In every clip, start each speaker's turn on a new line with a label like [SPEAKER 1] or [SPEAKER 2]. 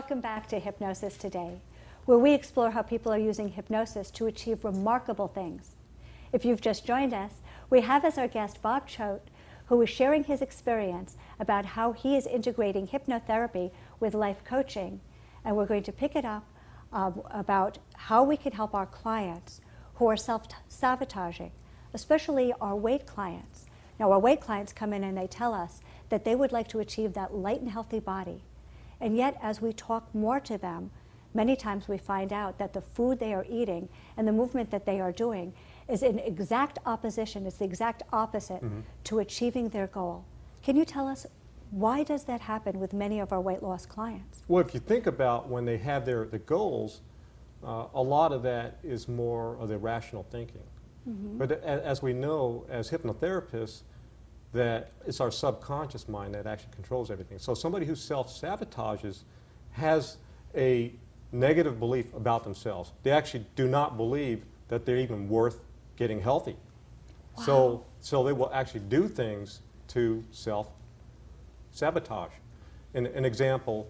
[SPEAKER 1] Welcome back to Hypnosis Today, where we explore how people are using hypnosis to achieve remarkable things. If you've just joined us, we have as our guest Bob Choate, who is sharing his experience about how he is integrating hypnotherapy with life coaching. And we're going to pick it up about how we can help our clients who are self-sabotaging, especially our weight clients. Now, our weight clients come in and they tell us that they would like to achieve that light and healthy body. And yet, as we talk more to them, many times we find out that the food they are eating and the movement that they are doing is in exact opposition, it's the exact opposite to achieving their goal. Can you tell us, why does that happen with many of our weight loss clients?
[SPEAKER 2] Well, if you think about when they have their goals, a lot of that is more of the rational thinking. But as we know, as hypnotherapists, that it's our subconscious mind that actually controls everything. So somebody who self-sabotages has a negative belief about themselves. They actually do not believe that they're even worth getting healthy.
[SPEAKER 1] Wow.
[SPEAKER 2] So they will actually do things to self-sabotage. And an example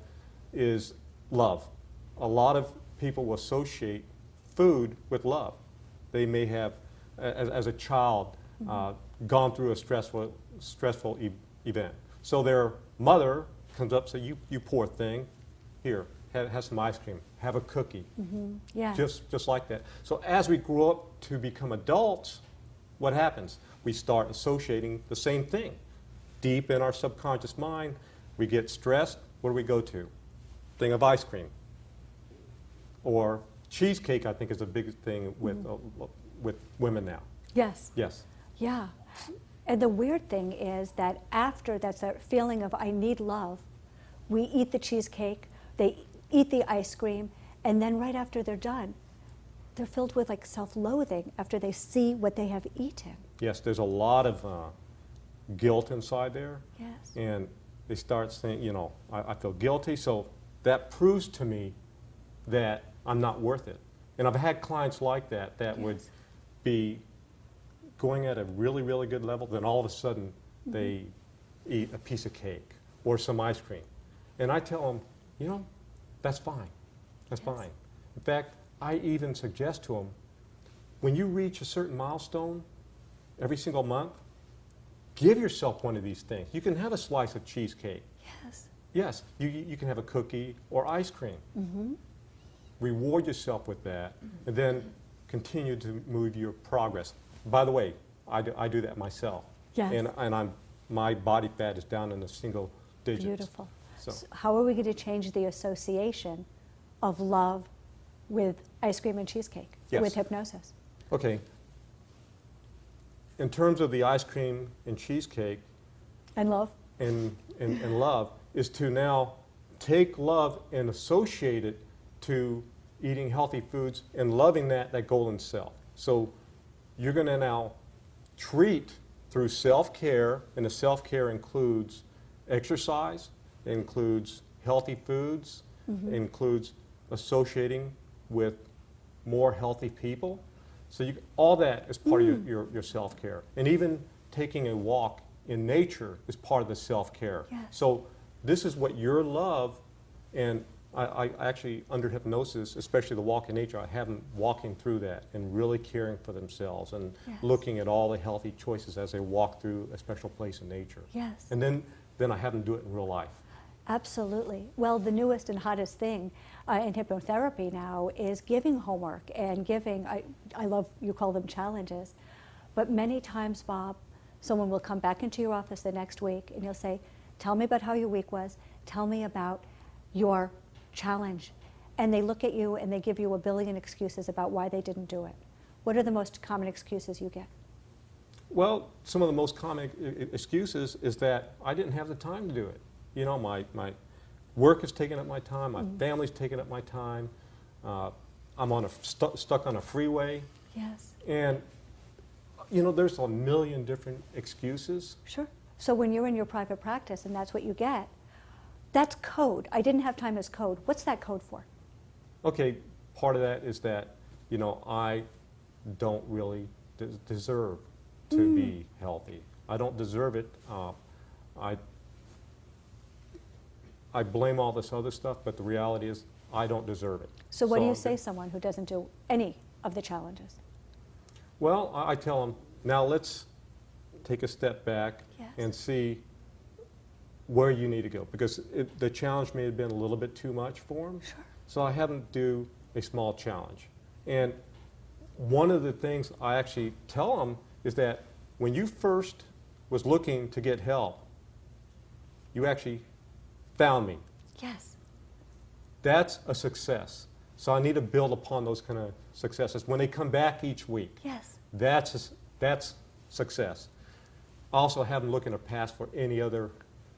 [SPEAKER 2] is love. A lot of people will associate food with love. They may have, as a child, gone through a stressful event. So their mother comes up and says, you poor thing, here, have some ice cream, have a cookie.
[SPEAKER 1] Yeah.
[SPEAKER 2] Just like that. So as we grow up to become adults, what happens? We start associating the same thing. Deep in our subconscious mind, we get stressed, what do we go to? Thing of ice cream. Or cheesecake, I think, is a big thing with women now.
[SPEAKER 1] Yes.
[SPEAKER 2] Yes.
[SPEAKER 1] Yeah. And the weird thing is that after that's a feeling of I need love, we eat the cheesecake, they eat the ice cream, and then right after they're done, they're filled with like self-loathing after they see what they have eaten.
[SPEAKER 2] Yes, there's a lot of guilt inside there.
[SPEAKER 1] Yes.
[SPEAKER 2] And they start saying, you know, I feel guilty, so that proves to me that I'm not worth it. And I've had clients like that would be going at a really, really good level, then all of a sudden they eat a piece of cake or some ice cream. And I tell them, you know, that's fine. That's fine. In fact, I even suggest to them, when you reach a certain milestone every single month, give yourself one of these things. You can have a slice of cheesecake.
[SPEAKER 1] Yes.
[SPEAKER 2] Yes, you can have a cookie or ice cream. Reward yourself with that, and then continue to move your progress. By the way, I do that myself.
[SPEAKER 1] Yes.
[SPEAKER 2] And my body fat is down in the single digits.
[SPEAKER 1] Beautiful.
[SPEAKER 2] So
[SPEAKER 1] how are we going to change the association of love with ice cream and cheesecake, with hypnosis?
[SPEAKER 2] Okay. In terms of the ice cream and cheesecake
[SPEAKER 1] and love,
[SPEAKER 2] and love, is to now take love and associate it to eating healthy foods and loving that golden self. So you're going to now treat through self-care, and the self-care includes exercise, it includes healthy foods, it includes associating with more healthy people. So all that is part of your self-care. And even taking a walk in nature is part of the self-care.
[SPEAKER 1] Yes.
[SPEAKER 2] So this is what your love, and I actually, under hypnosis, especially the walk in nature, I have them walking through that and really caring for themselves and looking at all the healthy choices as they walk through a special place in nature.
[SPEAKER 1] Yes.
[SPEAKER 2] And then I have them do it in real life.
[SPEAKER 1] Absolutely. Well, the newest and hottest thing in hypnotherapy now is giving homework and giving, I love, you call them challenges, but many times, Bob, someone will come back into your office the next week and you'll say, tell me about how your week was, tell me about your challenge. And they look at you and they give you a billion excuses about why they didn't do it. What are the most common excuses you get?
[SPEAKER 2] Well, some of the most common excuses is that I didn't have the time to do it. You know, my work is taking up my time, my family's taking up my time, I'm stuck on a freeway.
[SPEAKER 1] Yes.
[SPEAKER 2] And, you know, there's a million different excuses.
[SPEAKER 1] Sure. So when you're in your private practice and that's what you get, that's code. I didn't have time as code. What's that code for?
[SPEAKER 2] Okay, part of that is that, you know, I don't really deserve to be healthy. I don't deserve it. I blame all this other stuff, but the reality is I don't deserve it.
[SPEAKER 1] So what do you
[SPEAKER 2] I'm
[SPEAKER 1] say to someone who doesn't do any of the challenges?
[SPEAKER 2] Well, I tell them, now let's take a step back
[SPEAKER 1] Yes.
[SPEAKER 2] and see where you need to go, because the challenge may have been a little bit too much for them.
[SPEAKER 1] Sure.
[SPEAKER 2] So I have them do a small challenge. And one of the things I actually tell them is that when you first was looking to get help, you actually found me.
[SPEAKER 1] Yes.
[SPEAKER 2] That's a success. So I need to build upon those kind of successes. When they come back each week,
[SPEAKER 1] Yes.
[SPEAKER 2] that's success. I also have them look in the past for any other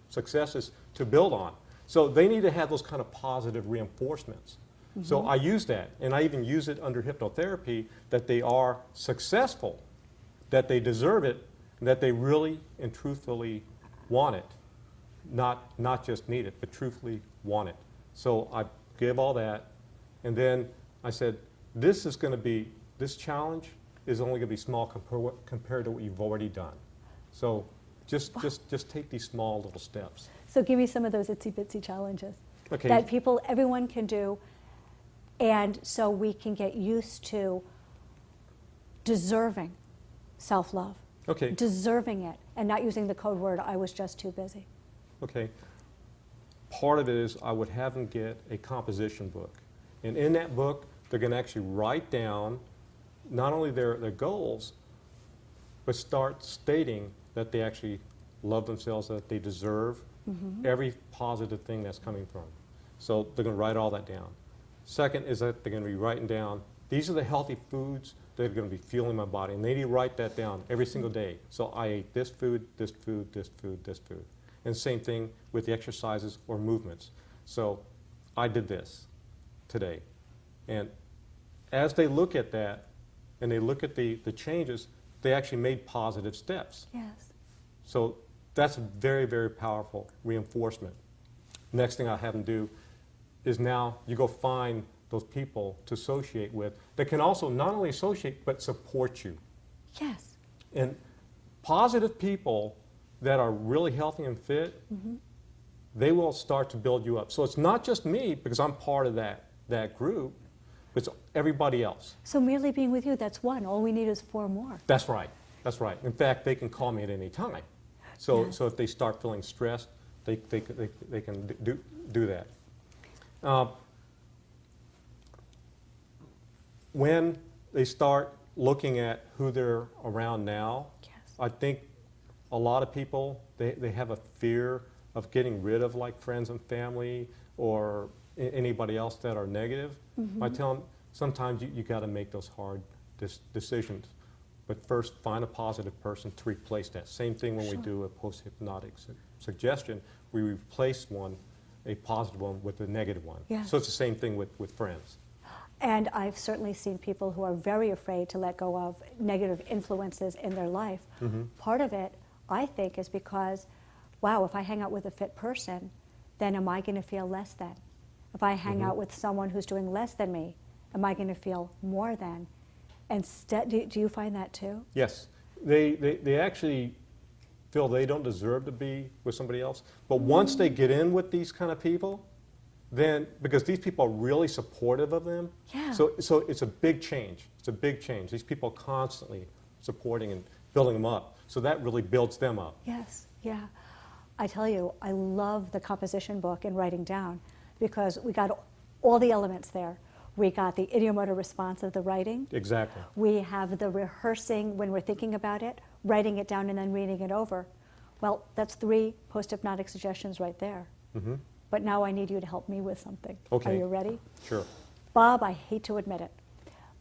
[SPEAKER 2] successes to build on. So they need to have those kind of positive reinforcements. So I use that, and I even use it under hypnotherapy, that they are successful, that they deserve it, and that they really and truthfully want it. Not just need it, but truthfully want it. So I give all that, and then I said, this challenge is only going to be small compared to what you've already done. So just take these small little steps.
[SPEAKER 1] So give me some of those itsy bitsy challenges
[SPEAKER 2] Okay.
[SPEAKER 1] that everyone can do, and so we can get used to deserving self-love,
[SPEAKER 2] Okay.
[SPEAKER 1] deserving it, and not using the code word, I was just too busy.
[SPEAKER 2] Okay. Part of it is I would have them get a composition book. And in that book, they're going to actually write down not only their goals, but start stating that they actually love themselves, that they deserve every positive thing that's coming from them. So they're going to write all that down. Second is that they're going to be writing down, these are the healthy foods that are going to be fueling my body. And they need to write that down every single day. So I ate this food, this food, this food, this food. And same thing with the exercises or movements. So I did this today. And as they look at that and they look at the changes, they actually made positive steps.
[SPEAKER 1] Yes.
[SPEAKER 2] So that's a very, very powerful reinforcement. Next thing I have them do is now you go find those people to associate with that can also not only associate but support you.
[SPEAKER 1] Yes.
[SPEAKER 2] And positive people that are really healthy and fit, they will start to build you up. So it's not just me, because I'm part of that group, but it's everybody else.
[SPEAKER 1] So merely being with you, that's one. All we need is 4 more.
[SPEAKER 2] That's right. That's right. In fact, they can call me at any time. So,
[SPEAKER 1] Yes.
[SPEAKER 2] so if they start feeling stressed, they can do that. When they start looking at who they're around now,
[SPEAKER 1] Yes.
[SPEAKER 2] I think a lot of people, they have a fear of getting rid of like friends and family or anybody else that are negative. I tell them sometimes you got to make those hard decisions. But first, find a positive person to replace that. Same thing when we do a post-hypnotic suggestion. We replace a positive one with a negative one.
[SPEAKER 1] Yes.
[SPEAKER 2] So it's the same thing with friends.
[SPEAKER 1] And I've certainly seen people who are very afraid to let go of negative influences in their life. Part of it, I think, is because, wow, if I hang out with a fit person, then am I going to feel less than? If I hang out with someone who's doing less than me, am I going to feel more than? And do you find that too?
[SPEAKER 2] Yes. They actually feel they don't deserve to be with somebody else. But once they get in with these kind of people, then, because these people are really supportive of them,
[SPEAKER 1] Yeah.
[SPEAKER 2] so it's a big change. It's a big change. These people are constantly supporting and building them up. So that really builds them up.
[SPEAKER 1] Yes, yeah. I tell you, I love the composition book and writing down, because we got all the elements there. We got the idiomotor response of the writing.
[SPEAKER 2] Exactly.
[SPEAKER 1] We have the rehearsing when we're thinking about it, writing it down and then reading it over. Well, that's 3 post-hypnotic suggestions right there. But now I need you to help me with something.
[SPEAKER 2] Okay.
[SPEAKER 1] Are you ready?
[SPEAKER 2] Sure.
[SPEAKER 1] Bob, I hate to admit it,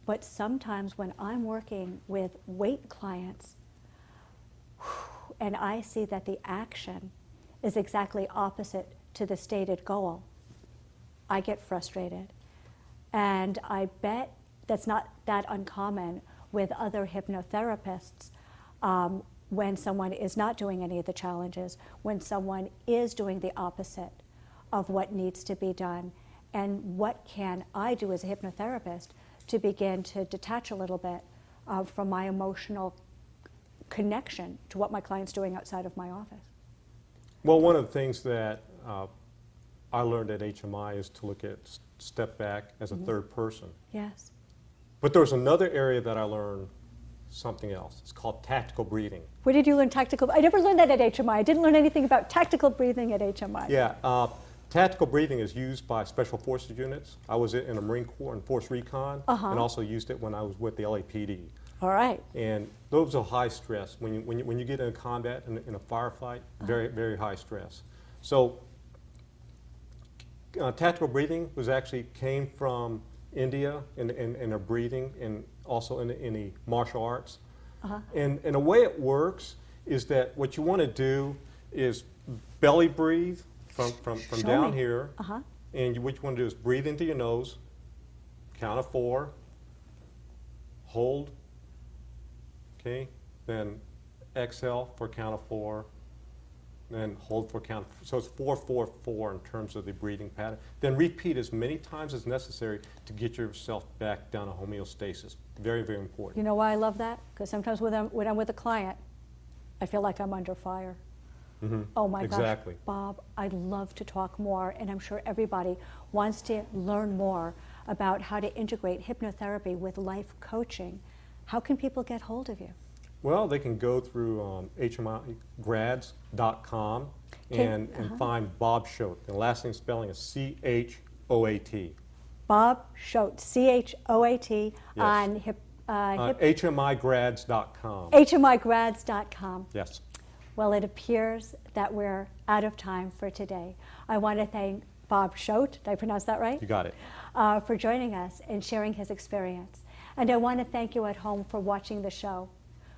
[SPEAKER 1] but sometimes when I'm working with weight clients and I see that the action is exactly opposite to the stated goal, I get frustrated. And I bet that's not that uncommon with other hypnotherapists. When someone is not doing any of the challenges, when someone is doing the opposite of what needs to be done, and what can I do as a hypnotherapist to begin to detach a little bit from my emotional connection to what my client's doing outside of my office.
[SPEAKER 2] Well, one of the things that I learned at HMI is to look at step back as a third person.
[SPEAKER 1] Yes.
[SPEAKER 2] But there's another area that I learned something else. It's called tactical breathing.
[SPEAKER 1] Where did you learn tactical? I never learned that at HMI. I didn't learn anything about tactical breathing at HMI.
[SPEAKER 2] Yeah, tactical breathing is used by Special Forces units. I was in the Marine Corps in Force Recon, and also used it when I was with the LAPD.
[SPEAKER 1] All right.
[SPEAKER 2] And those are high stress. When you get in combat, in a firefight, very, very high stress. So tactical breathing came from India in their breathing, and also in the martial arts. And the way it works is that what you want to do is belly breathe from down here, and what you want to do is breathe into your nose, count of 4, hold, okay, then exhale for a count of 4, then hold for a count of 4. So it's 4, 4, 4 in terms of the breathing pattern. Then repeat as many times as necessary to get yourself back down to homeostasis. Very, very important.
[SPEAKER 1] You know why I love that? Because sometimes when I'm with a client, I feel like I'm under fire. Oh my gosh, Bob, I'd love to talk more, and I'm sure everybody wants to learn more about how to integrate hypnotherapy with life coaching. How can people get hold of you?
[SPEAKER 2] Well, they can go through HMIgrads.com and find Bob Choate. The last name spelling is C-H-O-A-T.
[SPEAKER 1] Bob Choate, C-H-O-A-T,
[SPEAKER 2] Yes.
[SPEAKER 1] on
[SPEAKER 2] HMIgrads.com.
[SPEAKER 1] HMIgrads.com.
[SPEAKER 2] Yes.
[SPEAKER 1] Well, it appears that we're out of time for today. I want to thank Bob Choate, did I pronounce that right?
[SPEAKER 2] You got it.
[SPEAKER 1] For joining us and sharing his experience. And I want to thank you at home for watching the show.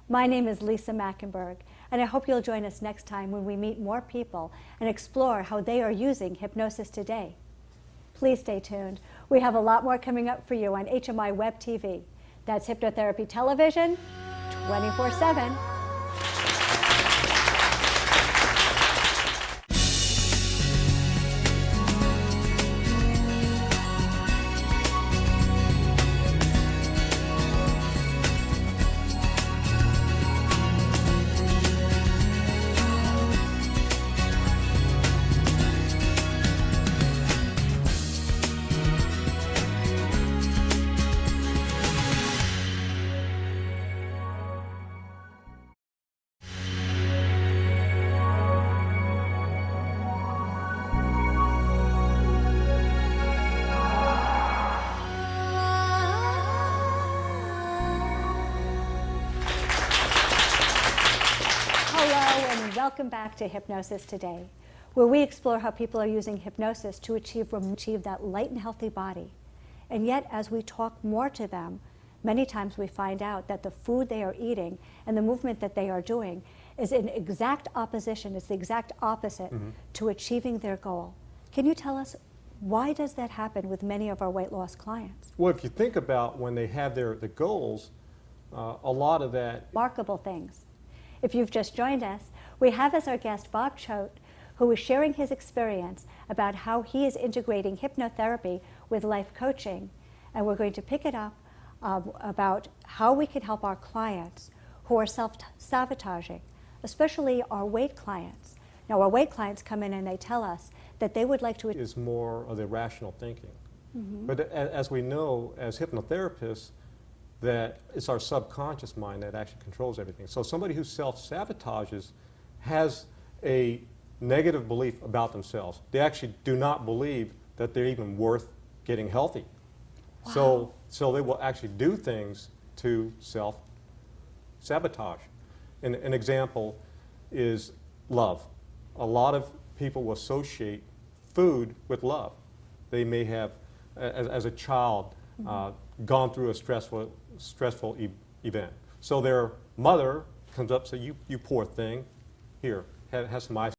[SPEAKER 1] My name is Lisa Machenberg, and I hope you'll join us next time when we meet more people and explore how they are using hypnosis today. Please stay tuned. We have a lot more coming up for you on HMIwebTV. That's hypnotherapy television, 24/7. Welcome back to Hypnosis Today, where we explore how people are using hypnosis to achieve that light and healthy body. And yet, as we talk more to them, many times we find out that the food they are eating and the movement that they are doing is in exact opposition, it's the exact opposite to achieving their goal. Can you tell us, why does that happen with many of our weight loss clients?
[SPEAKER 2] Well, if you think about when they have the goals, a lot of that...
[SPEAKER 1] Remarkable things. If you've just joined us, we have as our guest Bob Choate, who is sharing his experience about how he is integrating hypnotherapy with life coaching. And we're going to pick it up about how we can help our clients who are self-sabotaging, especially our weight clients. Now, our weight clients come in and they tell us that they would like to...
[SPEAKER 2] is more of the rational thinking. But as we know, as hypnotherapists, that it's our subconscious mind that actually controls everything. So somebody who self-sabotages has a negative belief about themselves. They actually do not believe that they're even worth getting healthy.
[SPEAKER 1] Wow.
[SPEAKER 2] So they will actually do things to self-sabotage. And an example is love. A lot of people will associate food with love. They may have, as a child, gone through a stressful event. So their mother comes up and says, you poor thing, here, have some ice